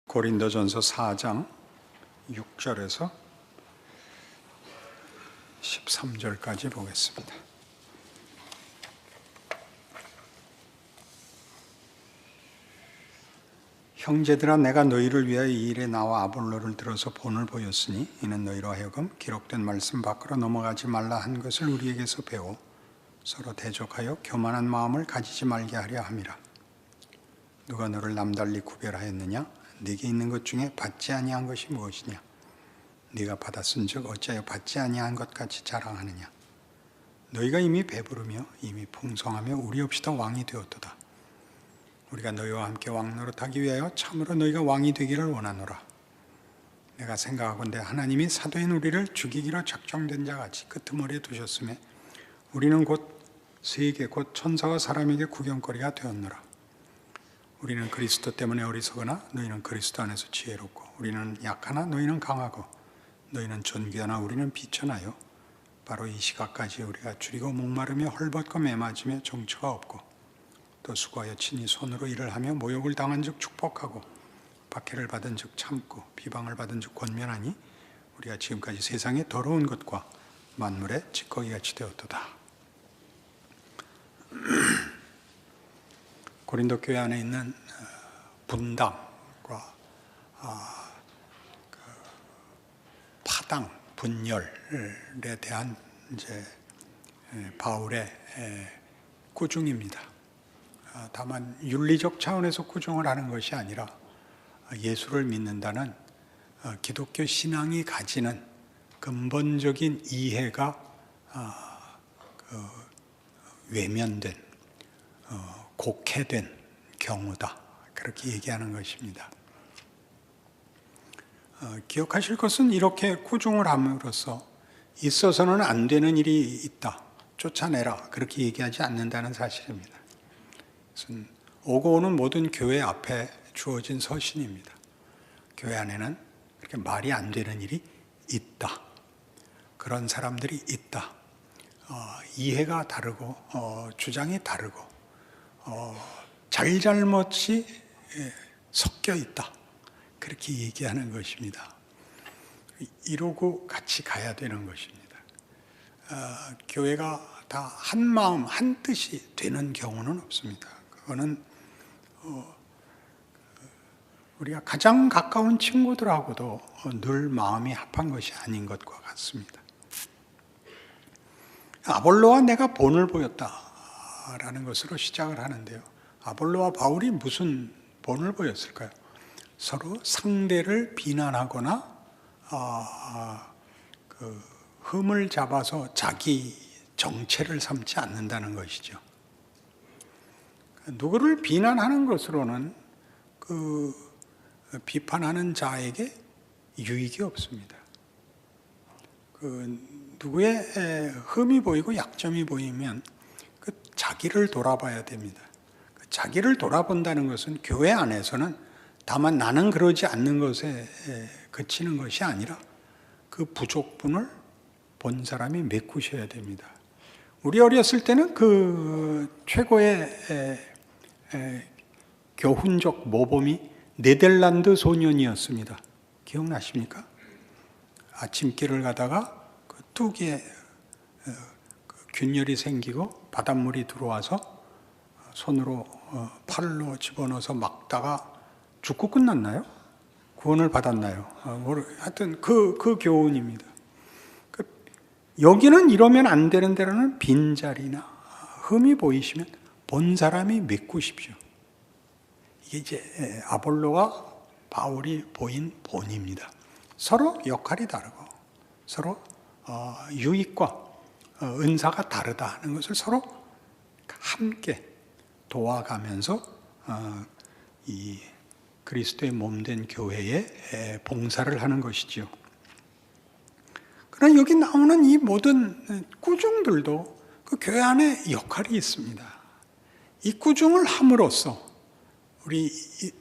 고린도전서 4장 6절에서 13절까지 보겠습니다. 형제들아, 내가 너희를 위하여 이 일에 나와 아볼로를 들어서 본을 보였으니 이는 너희로 하여금 기록된 말씀 밖으로 넘어가지 말라 한 것을 우리에게서 배워 서로 대적하여 교만한 마음을 가지지 말게 하려 함이라. 누가 너를 남달리 구별하였느냐? 네게 있는 것 중에 받지 아니한 것이 무엇이냐? 네가 받았은즉 어찌하여 받지 아니한 것 같이 자랑하느냐? 너희가 이미 배부르며 이미 풍성하며 우리 없이 더 왕이 되었도다. 우리가 너희와 함께 왕 노릇하기 위하여 참으로 너희가 왕이 되기를 원하노라. 내가 생각하건대 하나님이 사도인 우리를 죽이기로 작정된 자같이 끄트머리에 두셨음에 우리는 곧 세계 곧 천사와 사람에게 구경거리가 되었노라. 우리는 그리스도 때문에 어리석으나 너희는 그리스도 안에서 지혜롭고, 우리는 약하나 너희는 강하고, 너희는 존귀하나 우리는 비천하여 바로 이 시각까지 우리가 줄이고 목마르며 헐벗고 매맞으며 정처가 없고, 또 수고하여 친히 손으로 일을 하며 모욕을 당한 즉 축복하고, 박해를 받은 즉 참고, 비방을 받은 즉 권면하니 우리가 지금까지 세상의 더러운 것과 만물의 찌꺼기같이 되었도다. 고린도 교회 안에 있는 분당과 파당, 분열에 대한 이제 바울의 꾸중입니다. 다만 윤리적 차원에서 꾸중을 하는 것이 아니라 예수를 믿는다는 기독교 신앙이 가지는 근본적인 이해가 외면된, 곡해된 경우다, 그렇게 얘기하는 것입니다. 기억하실 것은 이렇게 꾸중을 함으로써 있어서는 안 되는 일이 있다, 쫓아내라, 그렇게 얘기하지 않는다는 사실입니다. 그것은 오고 오는 모든 교회 앞에 주어진 서신입니다. 교회 안에는 그렇게 말이 안 되는 일이 있다, 그런 사람들이 있다, 이해가 다르고 주장이 다르고 잘잘못이 섞여 있다, 그렇게 얘기하는 것입니다. 이러고 같이 가야 되는 것입니다. 교회가 다 한 마음 한 뜻이 되는 경우는 없습니다. 그거는 우리가 가장 가까운 친구들하고도 늘 마음이 합한 것이 아닌 것과 같습니다. 아볼로와 내가 본을 보였다라는 것으로 시작을 하는데요, 아볼로와 바울이 무슨 본을 보였을까요? 서로 상대를 비난하거나 흠을 잡아서 자기 정체를 삼지 않는다는 것이죠. 누구를 비난하는 것으로는 그 비판하는 자에게 유익이 없습니다. 누구의 흠이 보이고 약점이 보이면 자기를 돌아봐야 됩니다. 자기를 돌아본다는 것은 교회 안에서는 다만 나는 그러지 않는 것에 그치는 것이 아니라 그 부족분을 본 사람이 메꾸셔야 됩니다. 우리 어렸을 때는 그 최고의 교훈적 모범이 네덜란드 소년이었습니다. 기억나십니까? 아침길을 가다가 그 뚝에 균열이 생기고 바닷물이 들어와서 손으로 팔로 집어넣어서 막다가 죽고 끝났나요? 구원을 받았나요? 하여튼 그 교훈입니다. 여기는 이러면 안 되는 데로는 빈자리나 흠이 보이시면 본 사람이 메꾸십시오. 이게 이제 아볼로와 바울이 보인 본입니다. 서로 역할이 다르고 서로 유익과 은사가 다르다는 것을 서로 함께 도와가면서 이 그리스도의 몸된 교회에 봉사를 하는 것이지요. 그러나 여기 나오는 이 모든 꾸중들도 그 교회 안에 역할이 있습니다. 이 꾸중을 함으로써 우리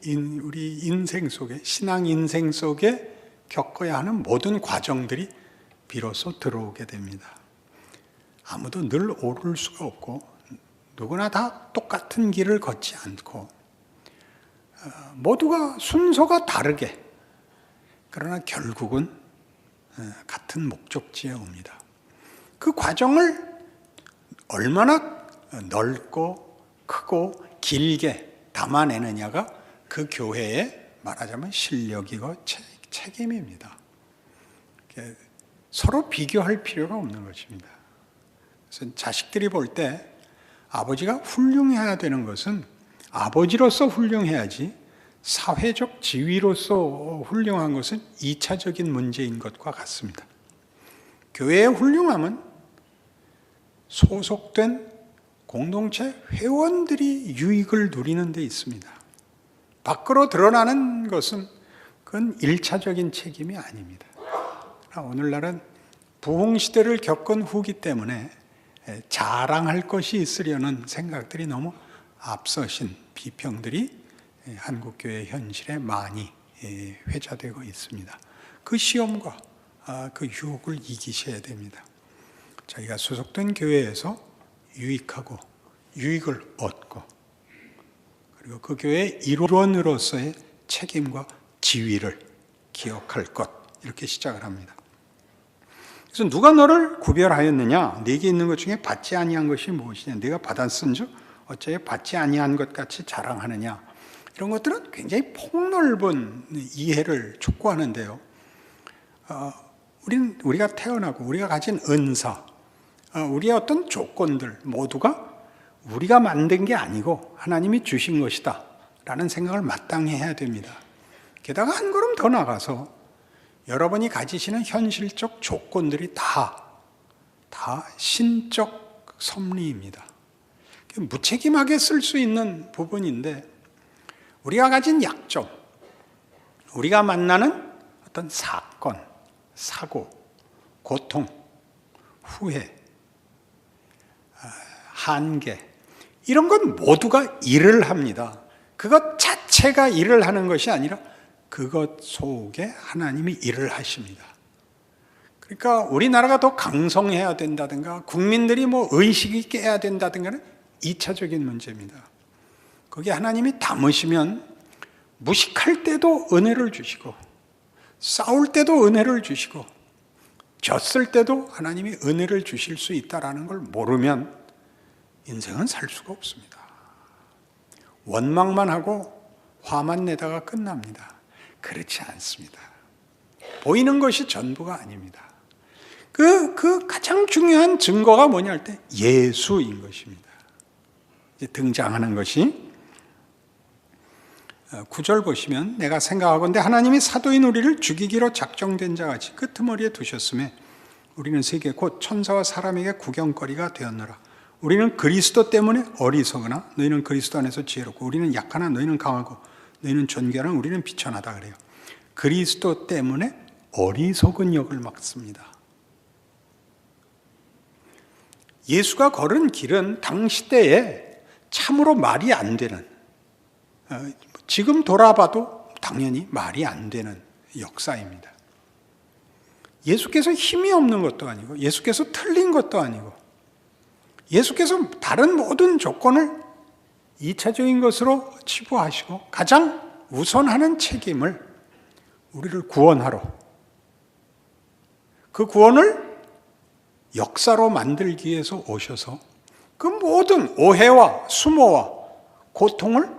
인생 속에, 신앙 인생 속에 겪어야 하는 모든 과정들이 비로소 들어오게 됩니다. 아무도 늘 오를 수가 없고 누구나 다 똑같은 길을 걷지 않고 모두가 순서가 다르게 그러나 결국은 같은 목적지에 옵니다. 그 과정을 얼마나 넓고 크고 길게 담아내느냐가 그 교회의 말하자면 실력이고 책임입니다. 서로 비교할 필요가 없는 것입니다. 그래서 자식들이 볼 때 아버지가 훌륭해야 되는 것은 아버지로서 훌륭해야지 사회적 지위로서 훌륭한 것은 2차적인 문제인 것과 같습니다. 교회의 훌륭함은 소속된 공동체 회원들이 유익을 누리는 데 있습니다. 밖으로 드러나는 것은 그건 1차적인 책임이 아닙니다. 오늘날은 부흥시대를 겪은 후기 때문에 자랑할 것이 있으려는 생각들이 너무 앞서신 비평들이 한국교회 현실에 많이 회자되고 있습니다. 그 시험과 그 유혹을 이기셔야 됩니다. 자기가 소속된 교회에서 유익하고 유익을 얻고 그리고 그 교회의 일원으로서의 책임과 지위를 기억할 것, 이렇게 시작을 합니다. 그래서 누가 너를 구별하였느냐? 네게 있는 것 중에 받지 아니한 것이 무엇이냐? 네가 받았은즉 어찌 받지 아니한 것 같이 자랑하느냐? 이런 것들은 굉장히 폭넓은 이해를 촉구하는데요. 우리가 태어나고 우리가 가진 은사, 우리의 어떤 조건들 모두가 우리가 만든 게 아니고 하나님이 주신 것이다 라는 생각을 마땅히 해야 됩니다. 게다가 한 걸음 더 나가서 여러분이 가지시는 현실적 조건들이 다 신적 섭리입니다. 무책임하게 쓸 수 있는 부분인데 우리가 가진 약점, 우리가 만나는 어떤 사건, 사고, 고통, 후회, 한계, 이런 건 모두가 일을 합니다. 그것 자체가 일을 하는 것이 아니라 그것 속에 하나님이 일을 하십니다. 그러니까 우리나라가 더 강성해야 된다든가 국민들이 의식 있게 해야 된다든가는 2차적인 문제입니다. 거기에 하나님이 담으시면 무식할 때도 은혜를 주시고 싸울 때도 은혜를 주시고 졌을 때도 하나님이 은혜를 주실 수 있다는 걸 모르면 인생은 살 수가 없습니다. 원망만 하고 화만 내다가 끝납니다. 그렇지 않습니다. 보이는 것이 전부가 아닙니다. 그 가장 중요한 증거가 뭐냐 할 때 예수인 것입니다. 이제 등장하는 것이 9절 보시면 내가 생각하건대 하나님이 사도인 우리를 죽이기로 작정된 자같이 끄트머리에 두셨음에 우리는 세계 곧 천사와 사람에게 구경거리가 되었노라. 우리는 그리스도 때문에 어리석으나 너희는 그리스도 안에서 지혜롭고 우리는 약하나 너희는 강하고 너희는 존귀하나 우리는 비천하다 그래요. 그리스도 때문에 어리석은 역을 맡습니다. 예수가 걸은 길은 당시 때에 참으로 말이 안 되는, 지금 돌아봐도 당연히 말이 안 되는 역사입니다. 예수께서 힘이 없는 것도 아니고 예수께서 틀린 것도 아니고 예수께서 다른 모든 조건을 2차적인 것으로 치부하시고 가장 우선하는 책임을 우리를 구원하러, 그 구원을 역사로 만들기 위해서 오셔서 그 모든 오해와 수모와 고통을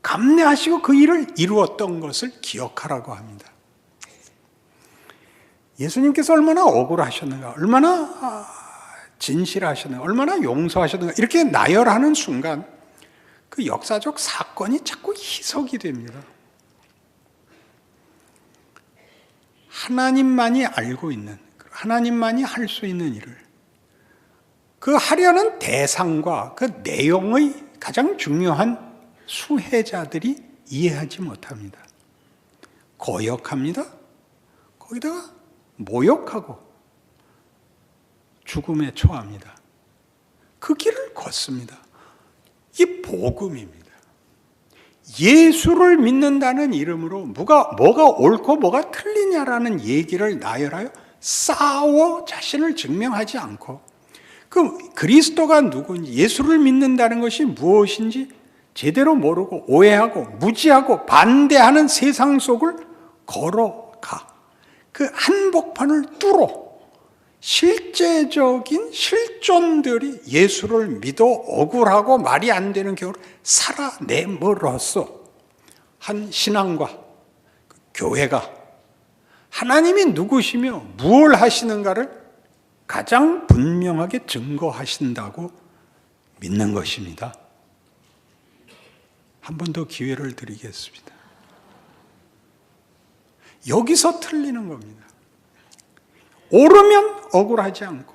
감내하시고 그 일을 이루었던 것을 기억하라고 합니다. 예수님께서 얼마나 억울하셨는가, 얼마나 진실하셨는가, 얼마나 용서하셨는가, 이렇게 나열하는 순간 그 역사적 사건이 자꾸 희석이 됩니다. 하나님만이 알고 있는, 하나님만이 할 수 있는 일을 그 하려는 대상과 그 내용의 가장 중요한 수혜자들이 이해하지 못합니다. 거역합니다. 거기다가 모욕하고 죽음에 처합니다. 그 길을 걷습니다. 이 복음입니다. 예수를 믿는다는 이름으로 뭐가 옳고 뭐가 틀리냐라는 얘기를 나열하여 싸워 자신을 증명하지 않고 그 그리스도가 누구인지, 예수를 믿는다는 것이 무엇인지 제대로 모르고 오해하고 무지하고 반대하는 세상 속을 걸어가. 그 한복판을 뚫어 실제적인 실존들이 예수를 믿어 억울하고 말이 안 되는 경우를 살아내므로써 한 신앙과 교회가 하나님이 누구시며 무엇을 하시는가를 가장 분명하게 증거하신다고 믿는 것입니다. 한 번 더 기회를 드리겠습니다. 여기서 틀리는 겁니다. 옳으면 억울하지 않고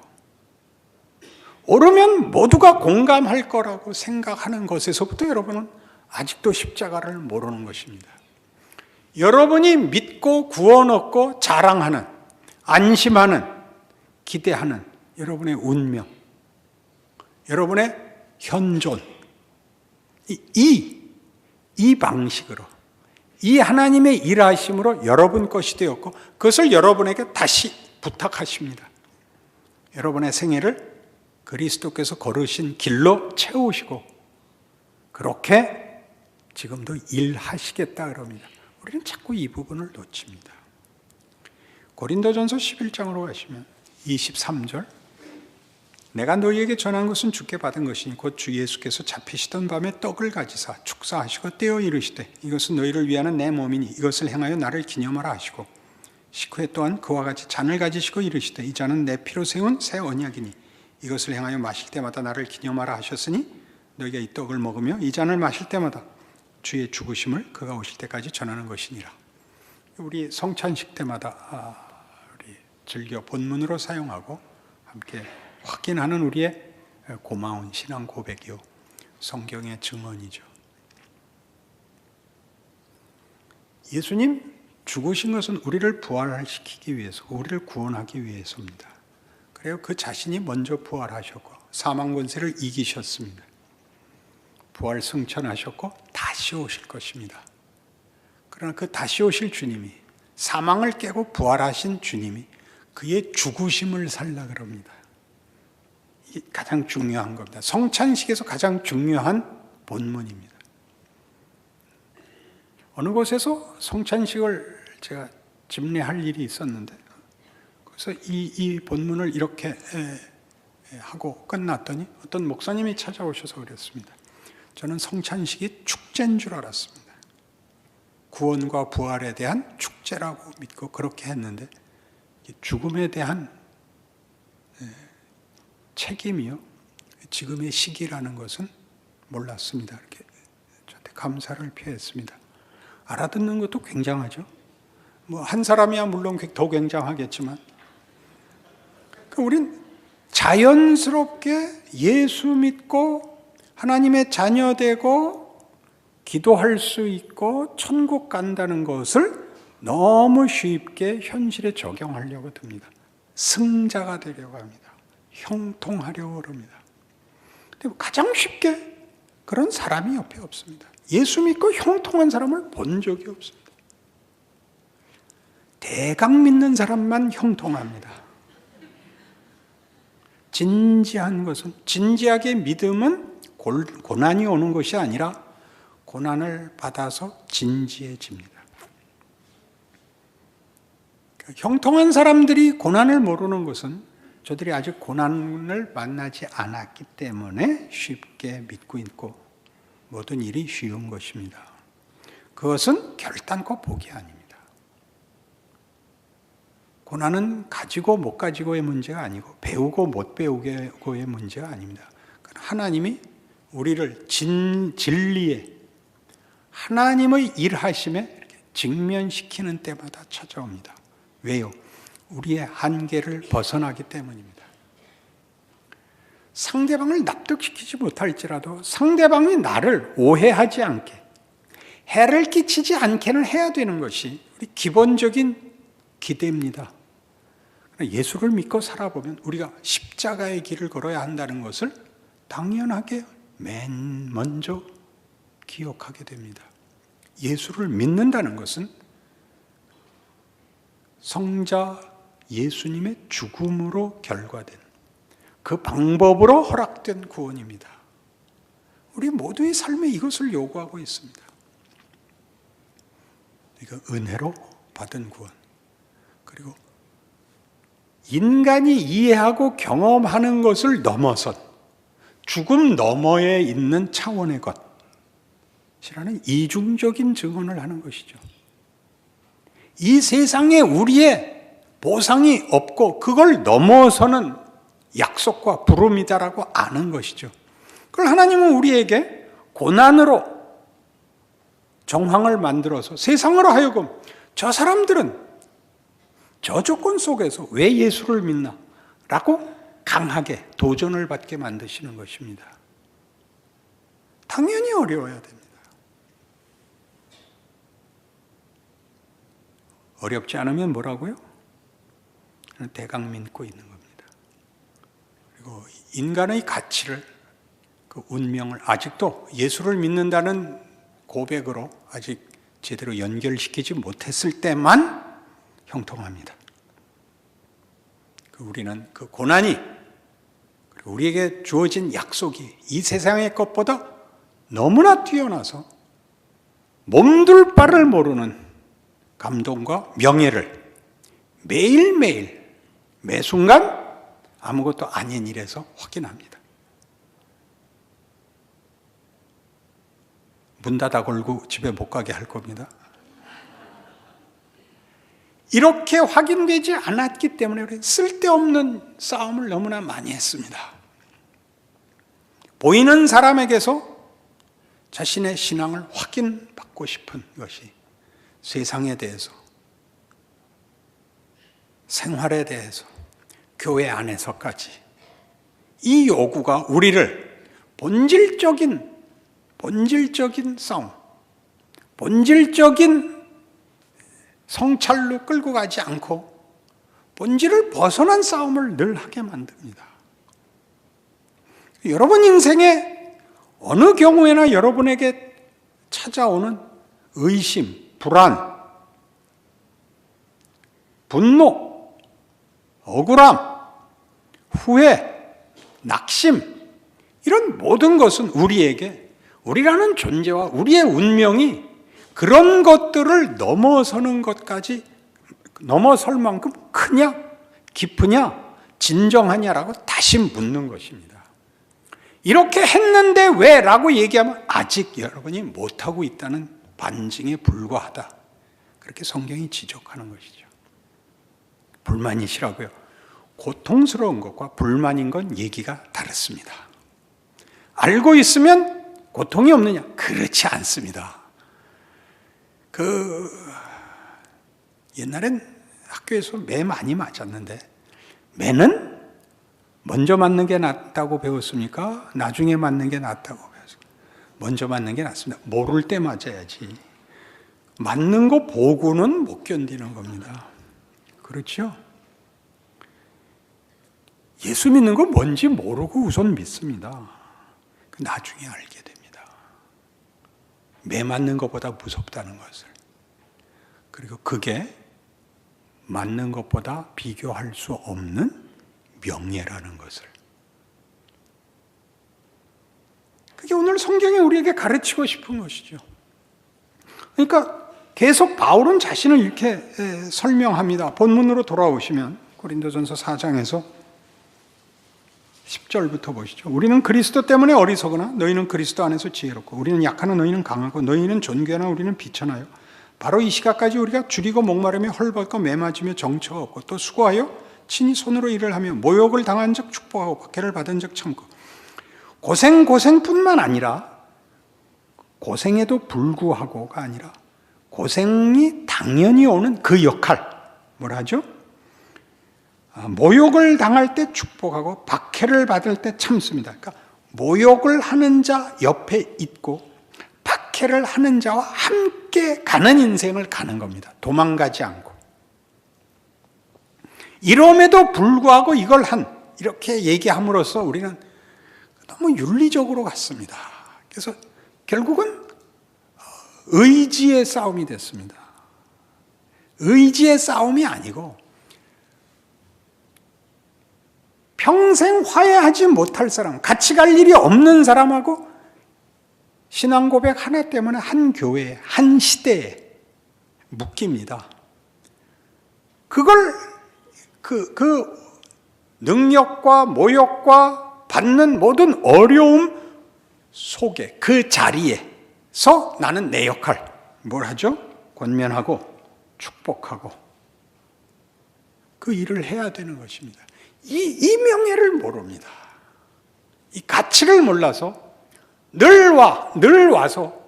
옳으면 모두가 공감할 거라고 생각하는 것에서부터 여러분은 아직도 십자가를 모르는 것입니다. 여러분이 믿고 구원 얻고 자랑하는, 안심하는, 기대하는 여러분의 운명, 여러분의 현존, 이 방식으로, 이 하나님의 일하심으로 여러분 것이 되었고 그것을 여러분에게 다시 부탁하십니다. 여러분의 생애를 그리스도께서 걸으신 길로 채우시고 그렇게 지금도 일하시겠다 그럽니다. 우리는 자꾸 이 부분을 놓칩니다. 고린도전서 11장으로 가시면 23절, 내가 너희에게 전한 것은 주께 받은 것이니 곧 주 예수께서 잡히시던 밤에 떡을 가지사 축사하시고 떼어 이르시되 이것은 너희를 위하는 내 몸이니 이것을 행하여 나를 기념하라 하시고 식후에 또한 그와 같이 잔을 가지시고 이르시되 이 잔은 내 피로 세운 새 언약이니 이것을 행하여 마실 때마다 나를 기념하라 하셨으니 너희가 이 떡을 먹으며 이 잔을 마실 때마다 주의 죽으심을 그가 오실 때까지 전하는 것이니라. 우리 성찬식 때마다 우리 즐겨 본문으로 사용하고 함께 확인하는 우리의 고마운 신앙 고백이요 성경의 증언이죠. 예수님 죽으신 것은 우리를 부활시키기 위해서, 우리를 구원하기 위해서입니다. 그래요. 그 자신이 먼저 부활하셨고 사망 권세를 이기셨습니다. 부활 승천하셨고 다시 오실 것입니다. 그러나 그 다시 오실 주님이, 사망을 깨고 부활하신 주님이 그의 죽으심을 살라 그럽니다. 이게 가장 중요한 겁니다. 성찬식에서 가장 중요한 본문입니다. 어느 곳에서 성찬식을 제가 집례할 일이 있었는데 그래서 이 본문을 이렇게 하고 끝났더니 어떤 목사님이 찾아오셔서 그랬습니다. 저는 성찬식이 축제인 줄 알았습니다. 구원과 부활에 대한 축제라고 믿고 그렇게 했는데 죽음에 대한 책임이요, 지금의 시기라는 것은 몰랐습니다. 이렇게 저한테 감사를 표했습니다. 알아듣는 것도 굉장하죠. 뭐 한 사람이야 물론 더 굉장하겠지만, 우린 자연스럽게 예수 믿고 하나님의 자녀 되고 기도할 수 있고 천국 간다는 것을 너무 쉽게 현실에 적용하려고 듭니다. 승자가 되려고 합니다. 형통하려고 합니다. 근데 가장 쉽게 그런 사람이 옆에 없습니다. 예수 믿고 형통한 사람을 본 적이 없습니다. 대강 믿는 사람만 형통합니다. 진지한 것은, 진지하게 믿음은 고난이 오는 것이 아니라 고난을 받아서 진지해집니다. 형통한 사람들이 고난을 모르는 것은 저들이 아직 고난을 만나지 않았기 때문에 쉽게 믿고 있고 모든 일이 쉬운 것입니다. 그것은 결단코 복이 아닙니다. 고난은 가지고 못 가지고의 문제가 아니고 배우고 못 배우고의 문제가 아닙니다. 하나님이 우리를 진리에, 하나님의 일하심에 이렇게 직면시키는 때마다 찾아옵니다. 왜요? 우리의 한계를 벗어나기 때문입니다. 상대방을 납득시키지 못할지라도 상대방이 나를 오해하지 않게, 해를 끼치지 않게는 해야 되는 것이 우리 기본적인 기대입니다. 예수를 믿고 살아보면 우리가 십자가의 길을 걸어야 한다는 것을 당연하게 맨 먼저 기억하게 됩니다. 예수를 믿는다는 것은 성자 예수님의 죽음으로 결과된, 그 방법으로 허락된 구원입니다. 우리 모두의 삶에 이것을 요구하고 있습니다. 이거 은혜로 받은 구원. 그리고 인간이 이해하고 경험하는 것을 넘어선 죽음 너머에 있는 차원의 것이라는 이중적인 증언을 하는 것이죠. 이 세상에 우리의 보상이 없고 그걸 넘어서는 약속과 부름이다라고 아는 것이죠. 그걸 하나님은 우리에게 고난으로 정황을 만들어서 세상으로 하여금 저 사람들은 저 조건 속에서 왜 예수를 믿나? 라고 강하게 도전을 받게 만드시는 것입니다. 당연히 어려워야 됩니다. 어렵지 않으면 뭐라고요? 대강 믿고 있는 겁니다. 그리고 인간의 가치를, 그 운명을 아직도 예수를 믿는다는 고백으로 아직 제대로 연결시키지 못했을 때만 형통합니다. 우리는 그 고난이 그리고 우리에게 주어진 약속이 이 세상의 것보다 너무나 뛰어나서 몸둘 바를 모르는 감동과 명예를 매일매일 매순간 아무것도 아닌 일에서 확인합니다. 문 닫아 걸고 집에 못 가게 할 겁니다. 이렇게 확인되지 않았기 때문에 우리 쓸데없는 싸움을 너무나 많이 했습니다. 보이는 사람에게서 자신의 신앙을 확인받고 싶은 것이 세상에 대해서, 생활에 대해서, 교회 안에서까지 이 요구가 우리를 본질적인 싸움, 본질적인 성찰로 끌고 가지 않고 본질을 벗어난 싸움을 늘 하게 만듭니다. 여러분 인생에 어느 경우에나 여러분에게 찾아오는 의심, 불안, 분노, 억울함, 후회, 낙심, 이런 모든 것은 우리에게 우리라는 존재와 우리의 운명이 그런 것들을 넘어서는 것까지 넘어설 만큼 크냐, 깊으냐, 진정하냐라고 다시 묻는 것입니다. 이렇게 했는데 왜? 라고 얘기하면 아직 여러분이 못하고 있다는 반증에 불과하다. 그렇게 성경이 지적하는 것이죠. 불만이시라고요. 고통스러운 것과 불만인 건 얘기가 다릅니다. 알고 있으면 고통이 없느냐? 그렇지 않습니다. 옛날엔 학교에서 매 많이 맞았는데 매는 먼저 맞는 게 낫다고 배웠습니까? 나중에 맞는 게 낫다고 배웠습니까? 먼저 맞는 게 낫습니다. 모를 때 맞아야지. 맞는 거 보고는 못 견디는 겁니다. 그렇죠? 예수 믿는 거 뭔지 모르고 우선 믿습니다. 나중에 알게 됩니다. 매 맞는 것보다 무섭다는 것을. 그리고 그게 맞는 것보다 비교할 수 없는 명예라는 것을. 그게 오늘 성경이 우리에게 가르치고 싶은 것이죠. 그러니까 계속 바울은 자신을 이렇게 설명합니다. 본문으로 돌아오시면 고린도전서 4장에서 10절부터 보시죠. 우리는 그리스도 때문에 어리석으나 너희는 그리스도 안에서 지혜롭고 우리는 약하나 너희는 강하고 너희는 존귀하나 우리는 비천하여 바로 이 시각까지 우리가 줄이고 목마르며 헐벗고 매맞으며 정처가 없고 또 수고하여 친히 손으로 일을 하며 모욕을 당한 적 축복하고 박해를 받은 적 참고 고생뿐만 아니라 고생에도 불구하고가 아니라 고생이 당연히 오는 그 역할, 뭐라 하죠? 모욕을 당할 때 축복하고 박해를 받을 때 참습니다. 그러니까 모욕을 하는 자 옆에 있고 박해를 하는 자와 함께 가는 인생을 가는 겁니다. 도망가지 않고. 이럼에도 불구하고 이걸 이렇게 얘기함으로써 우리는 너무 윤리적으로 갔습니다. 그래서 결국은 의지의 싸움이 됐습니다. 의지의 싸움이 아니고 평생 화해하지 못할 사람, 같이 갈 일이 없는 사람하고 신앙 고백 하나 때문에 한 교회에, 한 시대에 묶입니다. 그걸 그 능력과 모욕과 받는 모든 어려움 속에, 그 자리에서 나는 내 역할, 뭘 하죠? 권면하고 축복하고 그 일을 해야 되는 것입니다. 이 명예를 모릅니다. 이 가치를 몰라서 늘 와서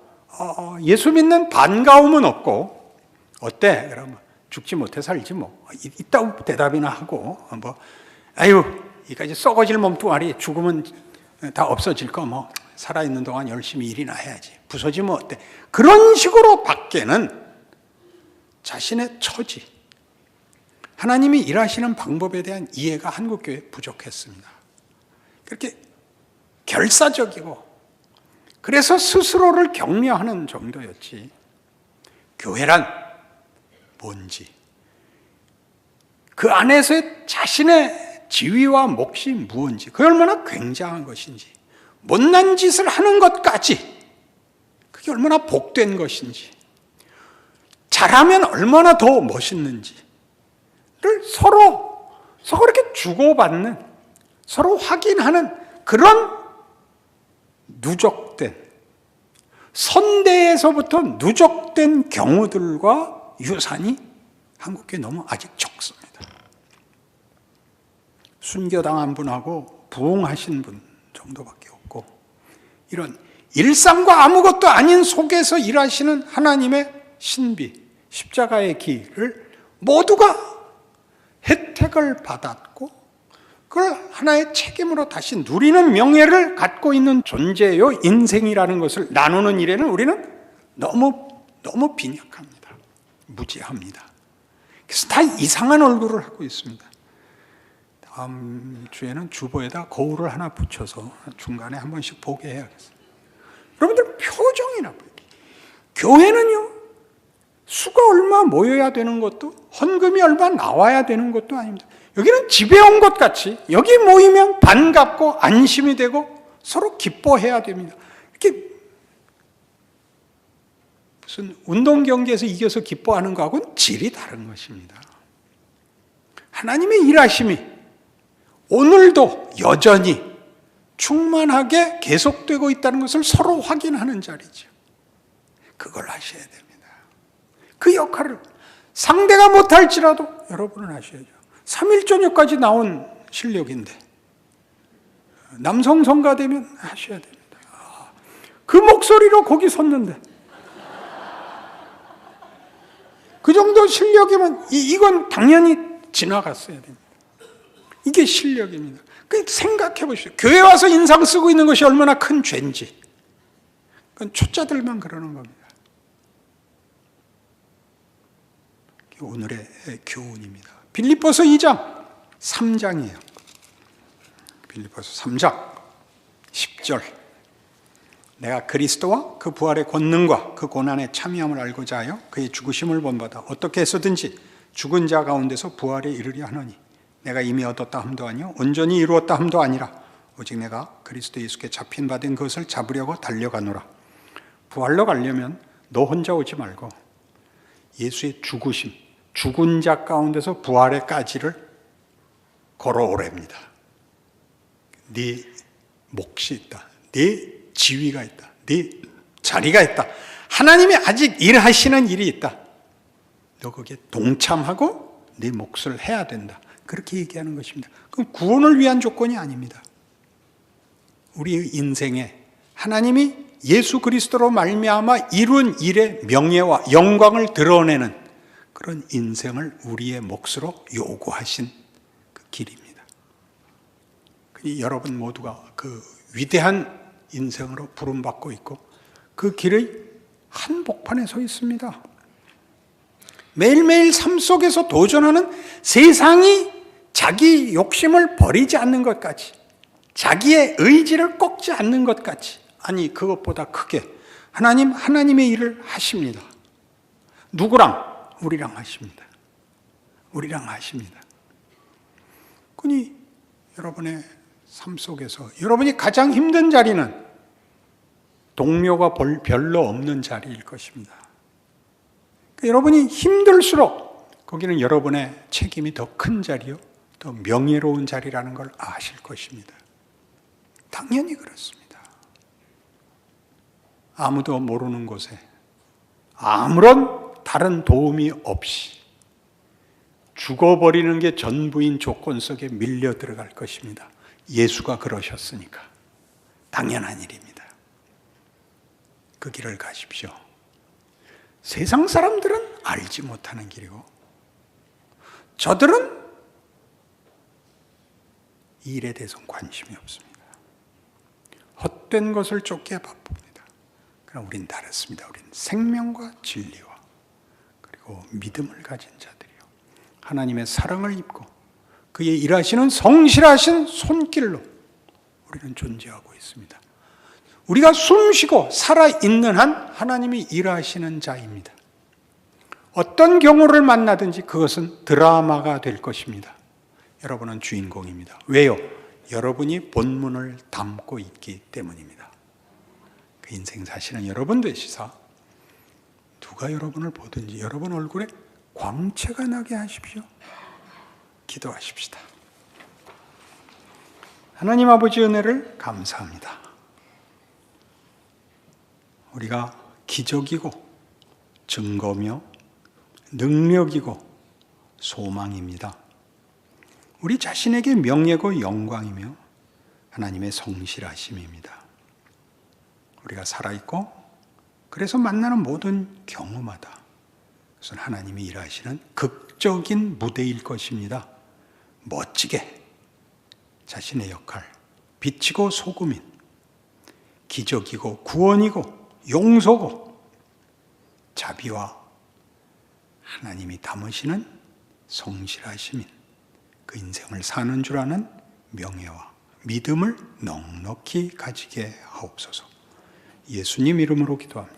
예수 믿는 반가움은 없고, 어때? 그러면 죽지 못해 살지 뭐. 이따 대답이나 하고, 아유, 이까지 썩어질 몸뚱아리 죽으면 다 없어질 거 뭐. 살아있는 동안 열심히 일이나 해야지. 부서지면 어때? 그런 식으로 밖에는 자신의 처지, 하나님이 일하시는 방법에 대한 이해가 한국교회에 부족했습니다. 그렇게 결사적이고, 그래서 스스로를 격려하는 정도였지, 교회란 뭔지, 그 안에서의 자신의 지위와 몫이 무엇인지, 그게 얼마나 굉장한 것인지, 못난 짓을 하는 것까지 그게 얼마나 복된 것인지, 잘하면 얼마나 더 멋있는지를 서로 이렇게 주고받는, 서로 확인하는 그런 누적된, 선대에서부터 누적된 경우들과 유산이 한국교회에 너무 아직 적습니다. 순교당한 분하고 부흥하신 분 정도밖에 없고, 이런 일상과 아무것도 아닌 속에서 일하시는 하나님의 신비, 십자가의 길을 모두가 혜택을 받았고 그걸 하나의 책임으로 다시 누리는 명예를 갖고 있는 존재요, 인생이라는 것을 나누는 일에는 우리는 너무 빈약합니다. 무지합니다. 그래서 다 이상한 얼굴을 하고 있습니다. 다음 주에는 주보에다 거울을 하나 붙여서 중간에 한 번씩 보게 해야겠어요. 여러분들 표정이나 보여요. 교회는요, 수가 얼마 모여야 되는 것도, 헌금이 얼마 나와야 되는 것도 아닙니다. 여기는 집에 온 것 같이 여기 모이면 반갑고 안심이 되고 서로 기뻐해야 됩니다. 이렇게 무슨 운동 경기에서 이겨서 기뻐하는 거하고는 질이 다른 것입니다. 하나님의 일하심이 오늘도 여전히 충만하게 계속되고 있다는 것을 서로 확인하는 자리죠. 그걸 하셔야 됩니다. 그 역할을 상대가 못할지라도 여러분은 하셔야죠. 3일 저녁까지 나온 실력인데 남성 성가되면 하셔야 됩니다. 그 목소리로 거기 섰는데 그 정도 실력이면 이건 당연히 지나갔어야 됩니다. 이게 실력입니다. 생각해 보십시오. 교회 와서 인상 쓰고 있는 것이 얼마나 큰 죄인지. 그건 초짜들만 그러는 겁니다. 오늘의 교훈입니다. 빌립보서 2장 3장이에요. 빌립보서 3장 10절. 내가 그리스도와 그 부활의 권능과 그 고난에 참여함을 알고자 하여 그의 죽으심을 본받아 어떻게 해서든지 죽은 자 가운데서 부활에 이르려 하노니 내가 이미 얻었다 함도 아니요 온전히 이루었다 함도 아니라 오직 내가 그리스도 예수께 잡힌 바 된 것을 잡으려고 달려가노라. 부활로 가려면 너 혼자 오지 말고 예수의 죽으심, 죽은 자 가운데서 부활에까지를 걸어오랍니다. 네 몫이 있다. 네 지위가 있다. 네 자리가 있다. 하나님이 아직 일하시는 일이 있다. 너 거기에 동참하고 네 몫을 해야 된다. 그렇게 얘기하는 것입니다. 그럼 구원을 위한 조건이 아닙니다. 우리의 인생에 하나님이 예수 그리스도로 말미암아 이룬 일의 명예와 영광을 드러내는 그런 인생을 우리의 몫으로 요구하신 그 길입니다. 여러분 모두가 그 위대한 인생으로 부름받고 있고 그 길의 한복판에 서 있습니다. 매일매일 삶 속에서 도전하는 세상이 자기 욕심을 버리지 않는 것까지, 자기의 의지를 꺾지 않는 것까지, 아니 그것보다 크게 하나님의 일을 하십니다. 누구랑? 우리랑 하십니다. 우리랑 하십니다. 그니 여러분의 삶 속에서 여러분이 가장 힘든 자리는 동료가 별로 없는 자리일 것입니다. 그러니까 여러분이 힘들수록 거기는 여러분의 책임이 더 큰 자리요, 더 명예로운 자리라는 걸 아실 것입니다. 당연히 그렇습니다. 아무도 모르는 곳에 아무런 다른 도움이 없이 죽어버리는 게 전부인 조건 속에 밀려 들어갈 것입니다. 예수가 그러셨으니까 당연한 일입니다. 그 길을 가십시오. 세상 사람들은 알지 못하는 길이고 저들은 이 일에 대해서는 관심이 없습니다. 헛된 것을 쫓기에 바쁩니다. 그러나 우린 다르습니다. 우린 생명과 진리와 그리고 믿음을 가진 자들이요, 하나님의 사랑을 입고 그의 일하시는 성실하신 손길로 우리는 존재하고 있습니다. 우리가 숨쉬고 살아있는 한 하나님이 일하시는 자입니다. 어떤 경우를 만나든지 그것은 드라마가 될 것입니다. 여러분은 주인공입니다. 왜요? 여러분이 본문을 담고 있기 때문입니다. 그 인생 사시는 여러분 되시사 누가 여러분을 보든지 여러분 얼굴에 광채가 나게 하십시오. 기도하십시다. 하나님 아버지 은혜를 감사합니다. 우리가 기적이고 증거며 능력이고 소망입니다. 우리 자신에게 명예고 영광이며 하나님의 성실하심입니다. 우리가 살아있고 그래서 만나는 모든 경우마다 그것은 하나님이 일하시는 극적인 무대일 것입니다. 멋지게 자신의 역할, 빛이고 소금인, 기적이고 구원이고 용서고 자비와 하나님이 담으시는 성실하심인 그 인생을 사는 줄 아는 명예와 믿음을 넉넉히 가지게 하옵소서. 예수님 이름으로 기도합니다.